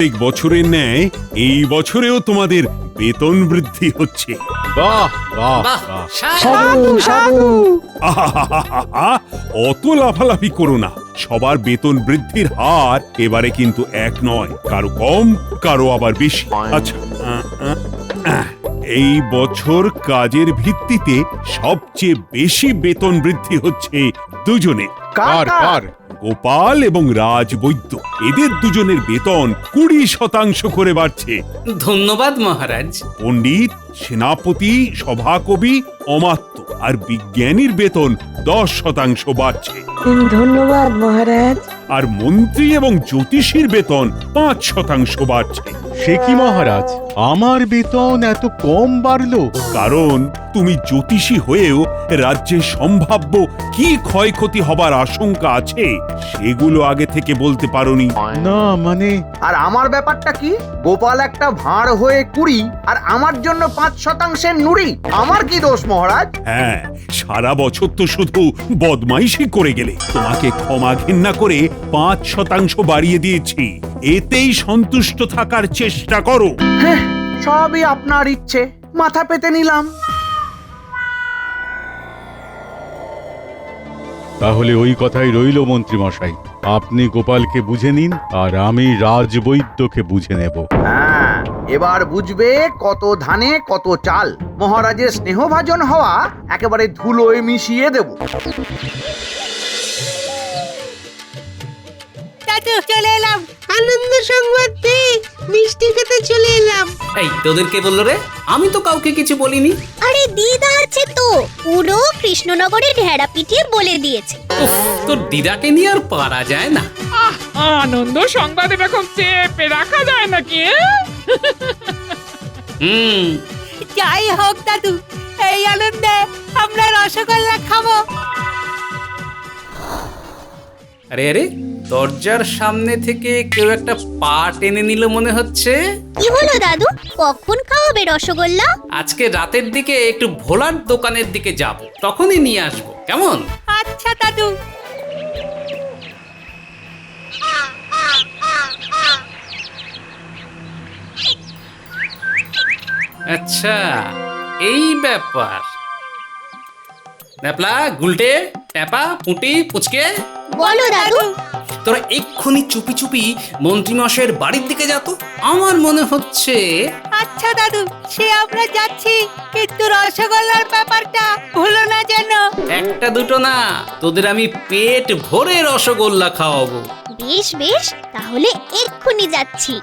প্রত্যেক বছরের ন্যায় এই বছরেও তোমাদের বেতন বৃদ্ধি হচ্ছে। বাহ বাহ বাহ, বাহ। সাধু সাধু আহাহাহাহা, অত লাফালাফি করো না। সবার বেতন বৃদ্ধির হার এবারে কিন্তু এক নয়, কারো কম কারো আবার বেশি। আচ্ছা, এই বছর কাজের ভিত্তিতে সবচেয়ে বেশি বেতন বৃদ্ধি হচ্ছে দুজনে, কার কার? গোপাল এবং রাজবৈদ্য। এদের দুজনের বেতন 20% করে বাড়ছে। ধন্যবাদ মহারাজ। পণ্ডিত, সেনাপতি, সভাকবি, অমাত্য আর বিজ্ঞানীর বেতন 10% বাড়ছে। ধন্যবাদ মহারাজ। আর মন্ত্রী এবং জ্যোতিষীর বেতন 5% বাড়ছে। সে কি মহারাজ, আমার বেতন এত কম বাড়লো? কারণ তুমি জ্যোতিষী হয়েও রাজ্যের সম্ভাব্য কি ক্ষয়ক্ষতি হবার আশঙ্কা আছে সেগুলো আগে থেকে বলতে পারোনি। না মানে আর আমার ব্যাপারটা কি? গোপাল একটা ভাঁড় হয়ে 20 আর আমার জন্য 5% নুড়ি। আমার কি দোষ মহারাজ? হ্যাঁ, সারা বছর তো শুধু বদমাইশি করে গেলে। তোমাকে ক্ষমা ঘেন্না করে 5% বাড়িয়ে দিয়েছি। এতেই সন্তুষ্ট থাকার চেষ্টা করো। হ্যাঁ, সবই আপনার ইচ্ছে, মাথা পেতে নিলাম। তাহলে ওই কথাই রইল মন্ত্রী মশাই, আপনি গোপালকে বুঝে নিন আর আমি রাজবৈদ্যকে বুঝে নেব। হ্যাঁ, এবার বুঝবে কত ধানে কত চাল। মহারাজের স্নেহভাজন হওয়া একেবারে ধুলোয় মিশিয়ে দেব। দাদু চলে এলাম, আনন্দ সংবাদ পেয়ে মিষ্টি খেতে চলে এলাম। এই তোদের কে বললো রে? আমি তো কাউকে কিছু বলিনি। আরে দিদা আছে তো, পুরো কৃষ্ণনগরে ঢেড়া পিটিয়ে বলে দিয়েছে। উফ, তোর দিদাকে নিয়ে আর পারা যায় না। আনন্দ সংবাদ এরকম চেপে রাখা যায় নাকি? হুম, যাই হোক দাদু, এই আনন্দে আমরা রসগোল্লা খাবো। আরে আরে, দরজার সামনে থেকে কেউ একটা পা টেনে নিল মনে হচ্ছে। কি হলো দাদু, কখন খাওয়াবে রসগোল্লা? আজকে রাতের দিকে একটু ভোলার দোকানের দিকে যাব, তখনই নিয়ে আসবো, কেমন? আচ্ছা দাদু। আচ্ছা, এই ব্যাপার। ন্যাপলা, গুলটে, ট্যাপা, পুঁটি, পুচকে, বলো দাদু। তোরা এক্ষুনি চুপি চুপি মন্ত্রীমশাইয়ের বাড়ির দিকে যা তো। আমার মনে হচ্ছে আচ্ছা দাদু, সে আমরা যাচ্ছি, কিন্তু রসগোল্লার ব্যাপারটা ভুলো না যেন। একটা দুটো না, তোদের আমি পেট ভরে রসগোল্লা খাওয়াবো। বেশ বেশ, তাহলে এক্ষুনি যাচ্ছি।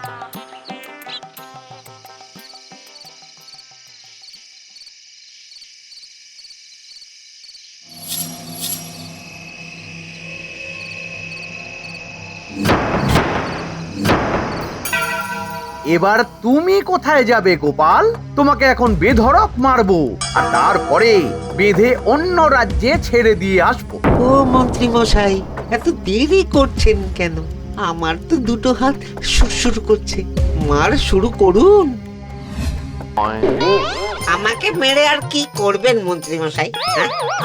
এবার তুমি কোথায় যাবে গোপাল? তোমাকে এখন বেধড়ক মারবো, আর তারপরে বেঁধে অন্য রাজ্যে ছেড়ে দিয়ে আসবো। ও মন্ত্রী মশাই, এত দেরি করছেন কেন? আমার তো দুটো হাত সুরসুর করছে। মার শুরু করুন। আমাকে মেরে আর কি করবেন মন্ত্রী মশাই?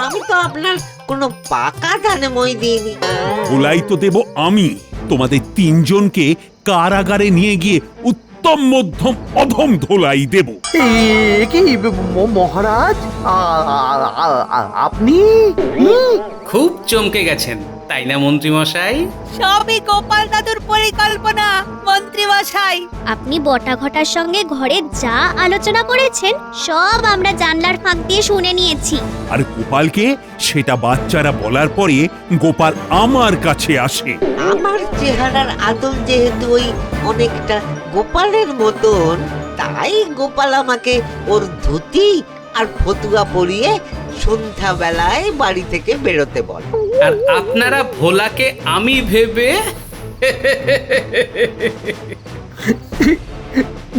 আমি তো আপনার কোনো পাকা ধানে মই দিইনি। ভোলাই তো দেব আমি। তোমাদের 3 জনকে কারাগারে নিয়ে গিয়ে উত্তম মধ্যম অধম ধোলাই দেব। এ কি মহারাজ, আপনি? খুব চমকে গেছেন তাই না মন্ত্রীমশাই? সবই গোপাল দাদুর পরিকল্পনা মন্ত্রী মশাই। আপনি বটা ঘটার সঙ্গে ঘরে যা আলোচনা করেছেন সব আমরা জানলার ফাঁক দিয়ে শুনে নিয়েছি। আর গোপালকে সেটা বাচ্চারা বলার পরে গোপাল আমার কাছে আসে। আমার চেহারার আদল যেহেতু ওই অনেকটা গোপালের মতন, তাই গোপাল আমাকে ওর ধুতি আর ফতুয়া পরিয়ে সন্ধ্যাবেলায় বাড়ি থেকে বেরোতে বল। আর আপনারা ভোলাকে আমি ভেবে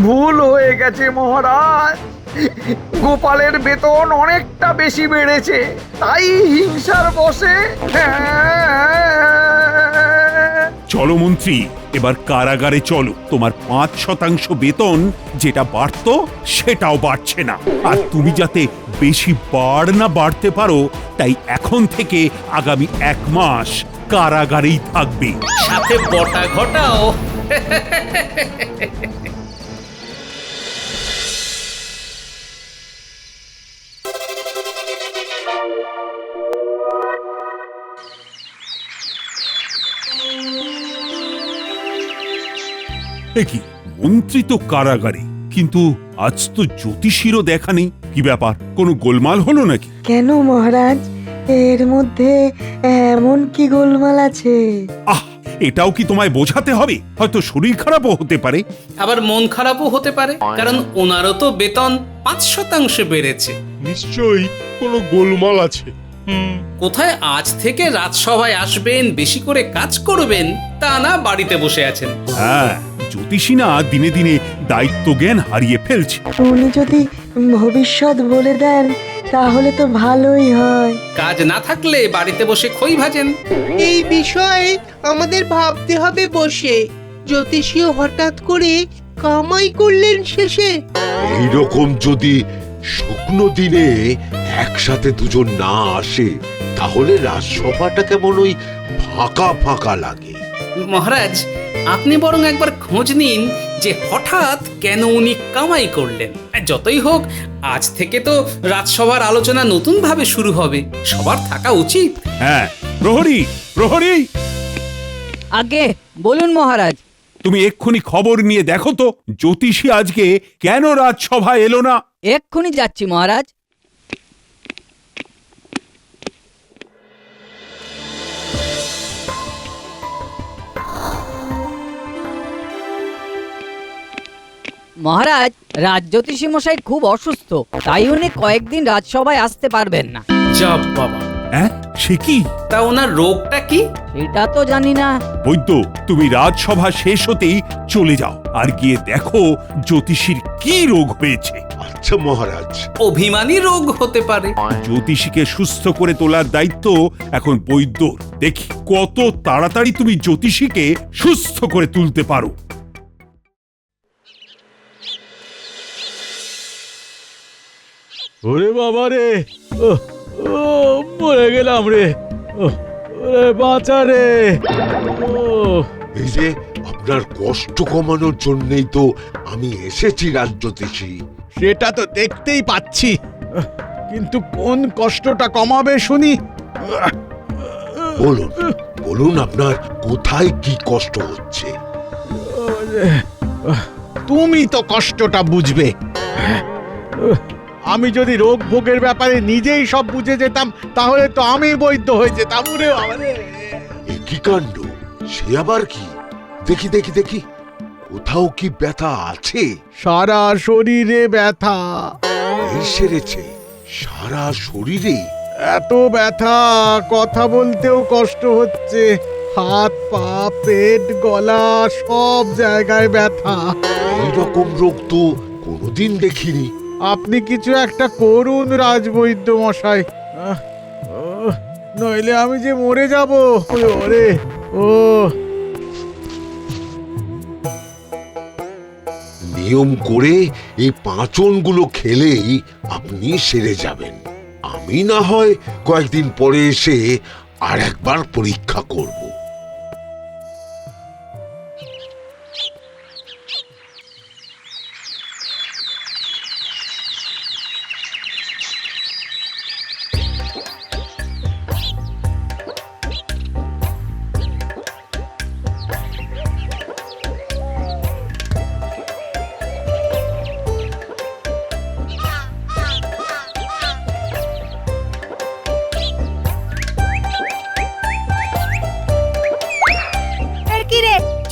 ভুল হয়ে গেছে মহারাজ। গোপালের বেতন অনেকটা বেশি বেড়েছে, তাই হিংসার বশে। চলো মন্ত্রী, এবার কারাগারে চলো। তোমার 5% বেতন যেটা বাড়তো সেটাও বাড়ছে না। আর তুমি যাতে বেশি না বাড়তে পারো, তাই এখন থেকে আগামী 1 মাস কারাগারেই থাকবে। সাথে বটা ঘটাও। এ কি, মন্ত্রী তো কারাগারে, কিন্তু আজ তো জ্যোতিষীরও দেখা নেই। কি ব্যাপার, কোনো গোলমাল হলো নাকি? কেন মহারাজ, এর মধ্যে এমন কি গোলমাল আছে? আহ, এটাও কি তোমায় বোঝাতে হবে? হয়তো শরীর খারাপও হতে পারে। আবার মন খারাপও হতে পারে, কারণ ওনারও তো বেতন 5% বেড়েছে। নিশ্চয়ই কোনো গোলমাল আছে। কোথায় আজ থেকে রাজসভায় আসবেন, বেশি করে কাজ করবেন, তা না বাড়িতে বসে আছেন। হ্যাঁ, জ্যোতিষী না দিনে দিনে দায়িত্ব জ্ঞান হারিয়ে ফেলছে। উনি যদি ভবিষ্যৎ বলে দেন তাহলে তো ভালোই হয়। কাজ না থাকলে বাড়িতে বসে খই ভাজেন। এই বিষয়ে আমাদের ভাবতে হবে বসে। জ্যোতিষীও হঠাৎ করে কামাই করলেন শেষে। এইরকম যদি শুকনো দিনে একসাথে দুজন না আসে, তাহলে রাজসভাটা কেমন ওই ফাঁকা ফাঁকা লাগে। মহারাজ, আপনি বরং একবার খোঁজ নিন যে হঠাৎ কেন উনি কামাই করলেন। যতই হোক, আজ থেকে তো রাজসভার আলোচনা নতুন ভাবে শুরু হবে, সবার থাকা উচিত। হ্যাঁ, প্রহরী, প্রহরী, আগে বলুন মহারাজ। তুমি এক্ষুনি খবর নিয়ে দেখো তো জ্যোতিষী আজকে কেন রাজসভায় এলো না। এক্ষুনি যাচ্ছি মহারাজ। মহারাজ, রাজজ্যোতিষী মশাই খুব অসুস্থ, তাই উনি কয়েকদিন রাজসভায় আসতে পারবেন না। যাব বাবা, হ্যাঁ, সে কি? তা ওনার রোগটা কি? এটা তো জানি না। বৈদ্য, তুমি রাজসভা শেষ হতেই চলে যাও আর গিয়ে দেখো জ্যোতিষীর কি রোগ হয়েছে। আচ্ছা মহারাজ। অভিমানী রোগ হতে পারে। জ্যোতিষীকে সুস্থ করে তোলার দায়িত্ব এখন বৈদ্যর। দেখি কত তাড়াতাড়ি তুমি জ্যোতিষীকে সুস্থ করে তুলতে পারো। ওরে বাবা রে, ও ও মরে গেলাম রে, ও ওরে বাঁচা রে। ও এই যে আপনার কষ্ট কমানোর জন্যই তো আমি এসেছি রাজজ্যোতিষী। সেটা তো দেখতেই পাচ্ছি, কিন্তু কোন কষ্টটা কমাবে শুনি? বলুন বলুন, আপনার কোথায় কি কষ্ট হচ্ছে? তুমি তো কষ্টটা বুঝবে। আমি যদি রোগ ভোগের ব্যাপারে নিজেই সব বুঝে যেতাম, তাহলে তো আমি বৈদ্য হয়ে যেতাম। ওরে বাবা রে! এ কি কাণ্ড! সে আবার কি? দেখি দেখি দেখি, কোথাও কি ব্যথা আছে? সারা শরীরে ব্যথা। এই সেরেছে, সারা শরীরে? এত ব্যথা, কথা বলতেও কষ্ট হচ্ছে। হাত পা পেট গলা সব জায়গায় ব্যথা। এইরকম রোগ তো কোনোদিন দেখিনি। আপনি কিছু একটা করুন রাজবৈদ্য মশাই, নইলে আমি যে মরে যাব। ওরে ও! নিয়ম করে এই পাঁচনগুলো খেলেই আপনি সেরে যাবেন। আমি না হয় কয়েকদিন পরে এসে আর একবার পরীক্ষা করব।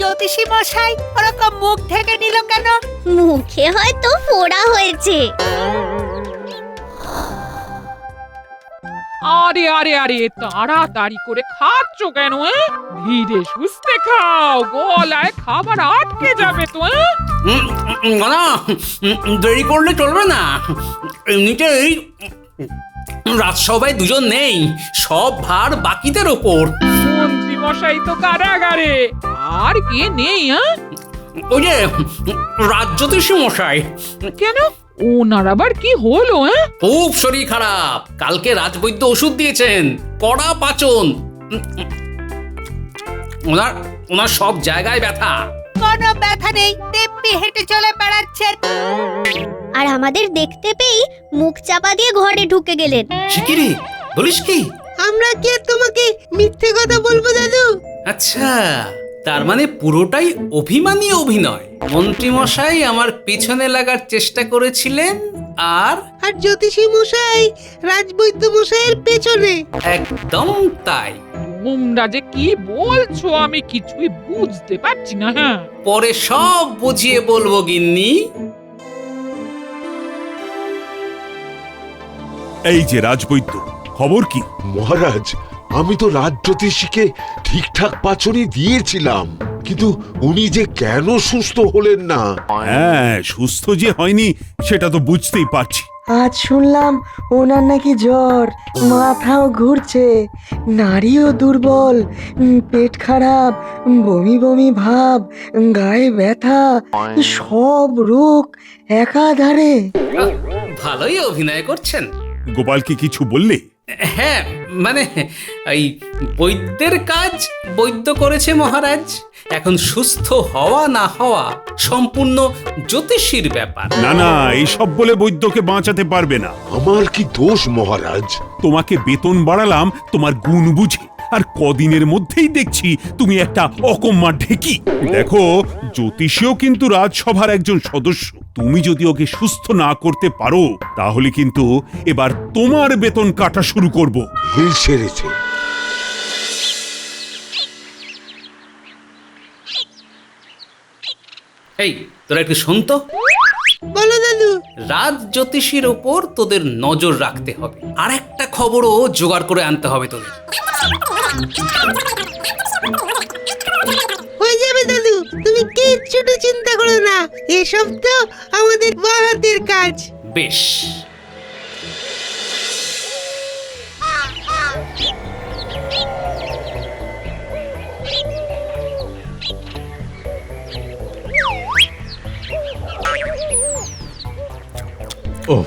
জ্যোতিষী মশাই ওরকম মুখ ঢেকে নিল কেন? মুখে হয়তো ফোড়া হয়েছে। আরে আরে আরে, তাড়াতাড়ি করে খাচ্ছ কেন? ধীরে সুস্থে খাও, গলায় খাবার আটকে যাবে তো। না, দেরি করলে চলবে না। এমনিতেই রাজসভায় দুজন নেই, সব ভার বাকিদের ওপর। মন্ত্রী মশাই তো কারাগারে, আর কে নেই? ওই যে রাজজ্যোতিষী মশাই। কেন, ওনার আবার কি হলো? খুব শরীর খারাপ, কালকে রাজবৈদ্য ওষুধ দিয়েছেন, কড়া পাচন। ওনার সব জায়গায় ব্যথা। কোনো ব্যথা নেই, দিব্যি হেঁটে চলে বেড়াচ্ছেন। আর আমাদের দেখতে পেয়ে মুখ চাপা দিয়ে ঘরে ঢুকে গেলেন। শিকিরে বলিস কি? আমরা কি আর তোমাকে মিথ্যে কথা বলবো দাদু? আচ্ছা, তার মানে পুরোটাই অভিমানী অভিনয়। মন্ত্রী মশাই আমার পিছনে লাগার চেষ্টা করেছিলেন, আর জ্যোতিষী মশাই রাজবৈদ্য মশাইয়ের পেছনে। একদম তাই। তোমরা যে কি বলছো আমি কিছুই বুঝতে পারছি না। হ্যাঁ, পরে সব বুঝিয়ে বলবো গিন্নি। এই যে রাজবৈদ্য, খবর কি? মহারাজ, আমি তো রাজ জ্যোতিষীকে ঠিকঠাক পাচনি দিয়েছিলাম, কিন্তু উনি যে কেন সুস্থ হলেন না। হ্যাঁ, সুস্থ যে হয়নি সেটা তো বুঝতেই পারছি। আজ শুনলাম ওনার নাকি জ্বর, মাথাও ঘুরছে, নাড়িও দুর্বল, পেট খারাপ, বমি বমি ভাব, গায়ে ব্যথা, সব রোগ একাধারে। ভালোই অভিনয় করছেন। গোপালকে কিছু বললে? হ্যাঁ, মানে এই বৈদ্যের কাজ বৈদ্য করেছে মহারাজ। এখন সুস্থ হওয়া না হওয়া সম্পূর্ণ জ্যোতিষীর ব্যাপার। না না, এইসব বলে বৈদ্যকে বাঁচাতে পারবে না। আমার কি দোষ মহারাজ? তোমাকে বেতন বাড়ালাম তোমার গুণ বুঝে, আর কদিনের মধ্যেই দেখছি তুমি একটা অকম্মা ঢেকি। দেখো, জ্যোতিষীও কিন্তু রাজসভার একজন সদস্য। তুমি যদি ওকে সুস্থ না করতে পারো, তাহলে কিন্তু এবার তোমার বেতন কাটা শুরু করব। হিল সেরেছে। এই তোরা একটু শোন তো। বলো দাদু। রাজ জ্যোতিষীর ওপর তোদের নজর রাখতে হবে, আর একটা খবরও জোগাড় করে আনতে হবে তোদের। হয়ে যাবে দাদু, তুমি কিচ্ছুটু চিন্তা করো না, এসব তো আমাদের বাহাতের কাজ। বেশ। ওহ,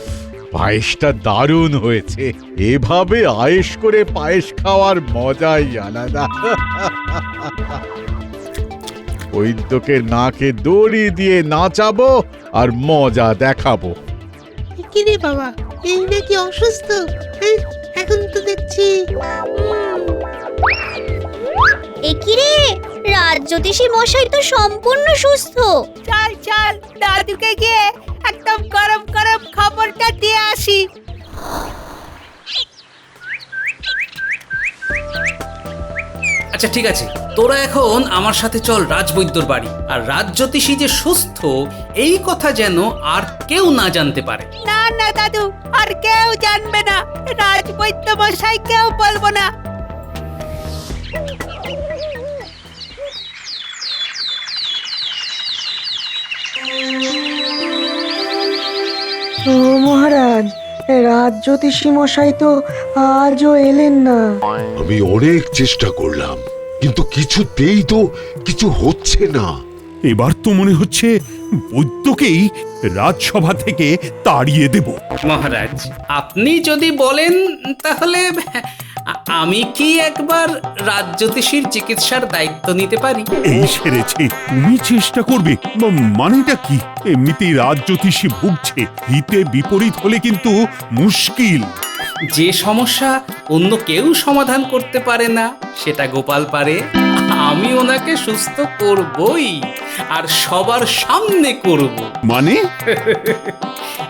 পায়েসটা দারুণ হয়েছে। এভাবে আয়েশ করে পায়েস খাওয়ার মজাই আলাদা। বৈদ্যকে নাকে দড়ি দিয়ে নাচাবো আর মজা দেখাবো। কি রে বাবা, এই নাকি অসুস্থ? হ্যাঁ, এখন তো দেখছি। একিরে, রাজ জ্যোতিষী মশাই তো সম্পূর্ণ সুস্থ। চল চল, দাদুকে গিয়ে একদম গরম গরম খবরটা দিয়ে আসি। আচ্ছা ঠিক আছে, তোরা এখন আমার সাথে চল রাজবৈদ্যর বাড়ি। আর রাজ জ্যোতিষী যে সুস্থ এই কথা যেন আর কেউ না জানতে পারে। না না দাদু, আর কেউ জানবে না, রাজবৈদ্য মশাই কেউ বলবো না। ও মহারাজ, রাজ জ্যোতিষী মশাই তো আজও এলেন না। আমি অনেক চেষ্টা করলাম, কিন্তু কিছুতেই তো কিছু হচ্ছে না। এবার তো মনে হচ্ছে বৈদ্যকেই রাজসভা থেকে তাড়িয়ে দেব। মহারাজ, আপনি যদি বলেন তাহলে আমি কি একবার রাজ জ্যোতিষীর চিকিৎসার দায়িত্ব নিতে পারি? এই সেরেছে, তুমি চেষ্টা করবে? মানেটা কি? এমনিতেই রাজ জ্যোতিষী ভুগছে, হিতে বিপরীত হলে কিন্তু মুশকিল। যে সমস্যা অন্য কেউ সমাধান করতে পারে না সেটা গোপাল পারে। আমি ওনাকে সুস্থ করবই, আর সবার সামনে করব। মানে?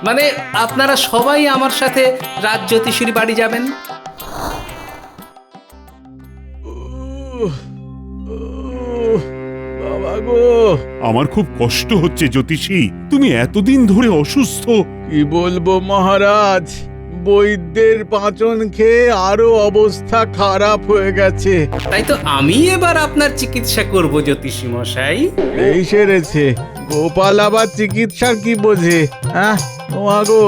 মানে আপনারা সবাই আমার সাথে রাজ জ্যোতিষীর বাড়ি যাবেন। বাবা গো, আমার খুব কষ্ট হচ্ছে জ্যোতিষী, তুমি এতদিন ধরে অসুস্থ। কি বলবো মহারাজ, বৈদ্যের পাঁচন খেয়ে আরো অবস্থা খারাপ হয়ে গেছে। তাই তো আমি এবার আপনার চিকিৎসা করব জ্যোতিষী মশাই। এই সেরেছে, গোপাল আবার চিকিৎসার কি বোঝে? হ্যাঁ, ও আগো,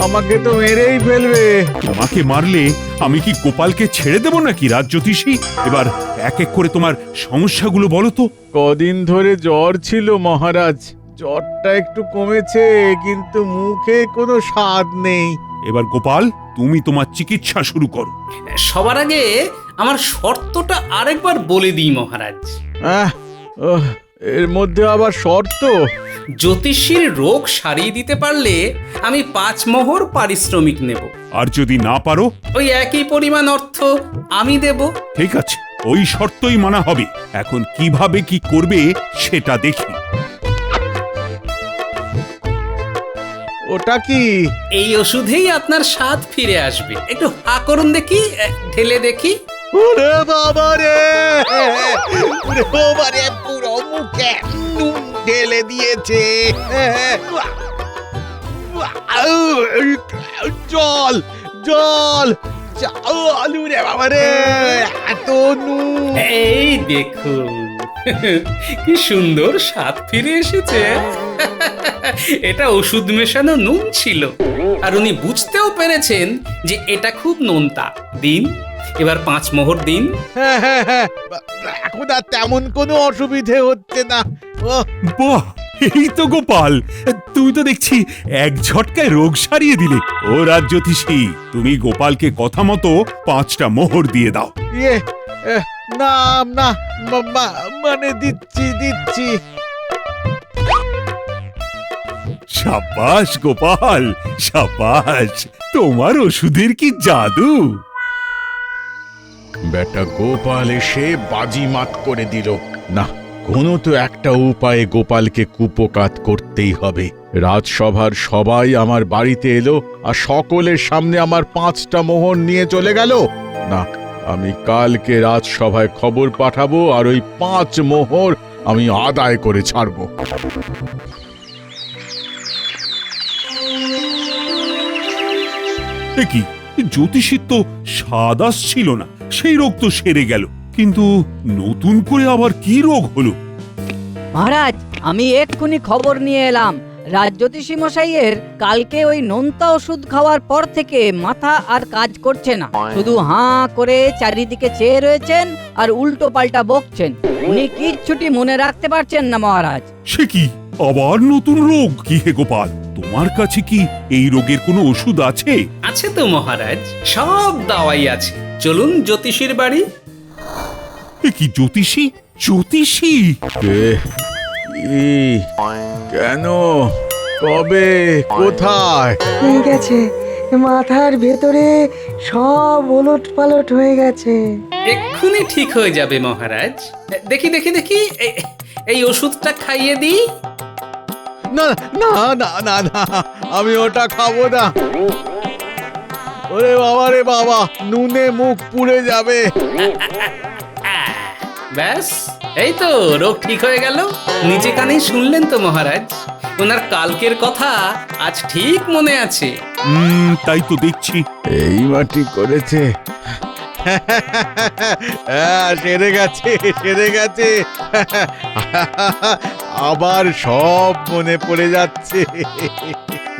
আমাকে তো মেরেই ফেলবে। তোমাকে মারলে আমি কি গোপালকে ছেড়ে দেব নাকি রাজ জ্যোতিষী? এবার এক এক করে তোমার সমস্যাগুলো বলো তো। কদিন ধরে জ্বর ছিল মহারাজ, জ্বরটা একটু কমেছে, কিন্তু মুখে কোনো স্বাদ নেই। এবার গোপাল, তুমি তোমার চিকিৎসা শুরু করো। সবার আগে আমার শর্তটা আরেকবার বলে দিই মহারাজ। আহ, ওহ, এর মধ্যে আবার শর্ত? জ্যোতিষীর রোগ সারিয়ে দিতে পারলে আমি 5 মোহর পারিশ্রমিক নেব। আর যদি না পারো? ওই একই পরিমাণ অর্থ আমি দেব। ঠিক আছে, ওই শর্তই মানা হবে। এখন কিভাবে কি করবে সেটা দেখি। ওটা কি? এই ওষুধেই আপনার স্বাদ ফিরে আসবে। একটু হা করুন দেখি, ঢেলে দেখি। ওরে বাবা রে, ওরে বাবা রে, পুরো মুখে নুন ঢেলে দিয়েছে। জল জল জল, রে বাবা রে, এত নুন। এই দেখুন কি সুন্দর স্বাদ ফিরে এসেছে। এটা ওষুধ মেশানো নুন ছিল, আর উনি বুঝতেও পেরেছেন যে এটা খুব নোনতা। দিন, এবার 5 মোহর দিন। হ্যাঁ হ্যাঁ হ্যাঁ, এখন আর তেমন কোনো অসুবিধে হচ্ছে না। বাহ, এই তো গোপাল, তুই তো দেখছি এক ঝটকায় রোগ সারিয়ে দিলে। ও রাজ্যতীষী, তুমি গোপালকে কথা মতো 5টা মোহর দিয়ে দাও। ইয়ে, না না, মানে দিচ্ছি দিচ্ছি। সাবাস গোপাল, সাবাস, তোমার ওষুধের কি জাদু। বেটা গোপাল এসে বাজিমাত করে দিল। না, কোনো তো একটা উপায়ে গোপালকে কুপকাত করতেই হবে। রাজসভার সবাই আমার বাড়িতে এলো, আর সকলের সামনে আমার 5টা মোহর নিয়ে চলে গেল। না, আমি কালকে রাজসভায় খবর পাঠাবো, আর ওই 5 মোহর আমি আদায় করে ছাড়বো। কি জ্যোতিষীর তো স্বাদ আসছিল না, সেই রোগ তো সেরে গেল, কিন্তু নতুন করে আবার কি রোগ হলো? মহারাজ, আমি এক্ষুনি খবর নিয়ে এলাম। রাজজ্যোতিষী মশাইয়ের কালকে ওই নোনতা ওষুধ খাওয়ার পর থেকে মাথা আর কাজ করছে না। শুধু হাঁ করে চারিদিকে চেয়ে রয়েছেন আর উল্টো পাল্টা বকছেন। উনি কিচ্ছুটি মনে রাখতে পারছেন না মহারাজ। সে কি আবার নতুন রোগ? কি হে গোপাল, তোমার কাছে কি এই রোগের কোনো ওষুধ আছে? আছে তো মহারাজ, সব দাওয়াই আছে। চলুন জ্যোতিষীর বাড়ি। এ কি জ্যোতিষী? জ্যোতিষী কেন, কবে, কোথায়? হয়ে গেছে, মাথার ভেতরে সব ওলট পালট হয়ে গেছে। এক্ষুনি ঠিক হয়ে যাবে মহারাজ। দেখি দেখি দেখি, এই ওষুধটা খাইয়ে দিই। না না না না না, আমি ওটা খাবো না। ওরে বাবা রে বাবা, নুনে মুখ পুড়ে যাবে। ব্যাস, এই তো রোগ ঠিক হয়ে গেল। নিজে কানেই শুনলেন তো মহারাজ, ওনার কালকের কথা আজ ঠিক মনে আছে। তাই তো দেখছি। এই মাটি করেছে। হ্যাঁ, সেরে গেছে, সেরে গেছে। আবার সব মনে পড়ে যাচ্ছে।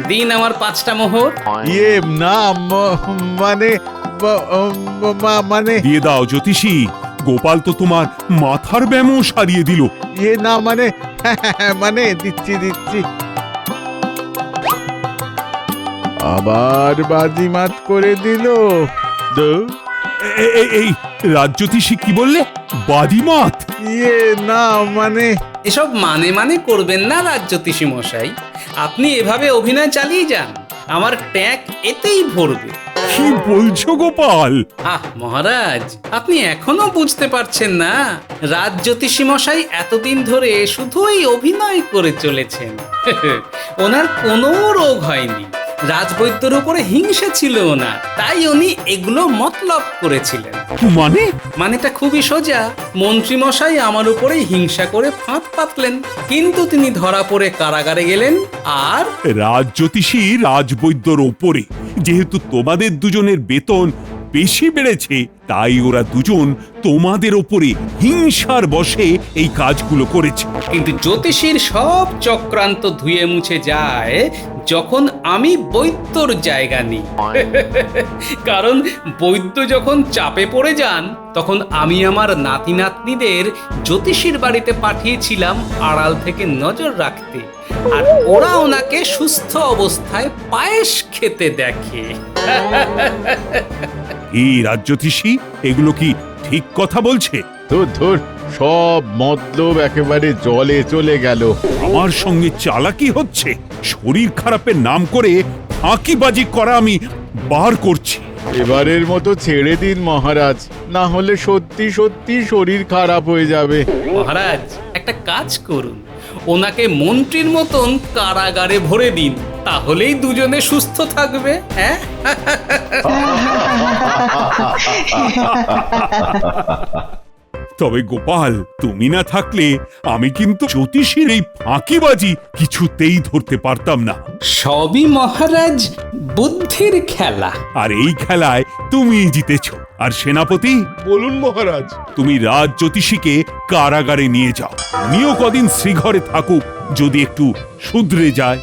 দিন আমার 5টা মোহর। ইয়ে না, মানে মানে দিয়ে দাও জ্যোতিষী, গোপাল তো তোমার মাথার ব্যায়ামও সারিয়ে দিল। ইয়ে না, মানে মানে দিচ্ছি দিচ্ছি। আবার বাজিমাত করে দিল। এই রাজ্যতীষী কি বললে? বাদিমাত? ইয়ে না, মানে এসব মানে করবেন না রাজ্যতীষী মশাই। আপনি এভাবে অভিনয় চালিয়ে যান, আমার ট্যাগ এতেই ভরবে। কি বলছো গোপাল? মহারাজ, আপনি এখনো বুঝতে পারছেন না? রাজ্যতীষী মশাই এতদিন ধরে শুধুই অভিনয় করে চলেছেন। ওনার কোনো রোগ হয়নি, রাজবৈদ্যর উপরে হিংসা ছিল ওনার, তাই উনি এগুলো মতলব করেছিলেন। মানেটা খুবই সোজা। মন্ত্রী মশাই আমার উপরে হিংসা করে ফাঁদ পাতলেন, কিন্তু তিনি ধরা পড়ে কারাগারে গেলেন। আর রাজ্যতীষী রাজবৈদ্যর ওপরে, যেহেতু তোমাদের দুজনের বেতন বেশি বেড়েছে, তাই ওরা দুজন তোমাদের ওপরে হিংসার বশে এই কাজগুলো করেছে। কিন্তু জ্যোতিষীর সব চক্রান্ত ধুয়ে মুছে যায় যখন আমি বৈদ্যর জায়গা নিই। কারণ বৈদ্য যখন চাপে পড়ে যান, তখন আমি আমার নাতি নাতনিদের জ্যোতিষীর বাড়িতে পাঠিয়েছিলাম আড়াল থেকে নজর রাখতে, আর ওরা ওনাকে সুস্থ অবস্থায় পায়েস খেতে দেখে। এই রাজ্যতীষী এগুলো কি ঠিক কথা বলছে? ধুর ধুর, সব মতলব একেবারে জলে চলে গেল। আমার সঙ্গে চালাকি হচ্ছে, শরীর খারাপের নাম করে ফাঁকিবাজি করা আমি বার করছি। এবারের মতো ছেড়ে দিন মহারাজ, না হলে সত্যি সত্যি শরীর খারাপ হয়ে যাবে। মহারাজ একটা কাজ করুন, ওনাকে মন্ত্রীর মতন কারাগারে ভরে দিন, তাহলেই দুজনে সুস্থ থাকবে। হ্যাঁ, তবে গোপাল, তুমি না থাকলে আমি কিন্তু জ্যোতিষীর এই ফাঁকিবাজি কিছুতেই ধরতে পারতাম না। সবই মহারাজ বুদ্ধির খেলা। আর এই খেলায় তুমি জিতেছো। আর সেনাপতি, বলুন মহারাজ। তুমি রাজ জ্যোতিষীকে কারাগারে নিয়ে যাও, উনিও কদিন শ্রীঘরে থাকুক, যদি একটু শুধরে যায়।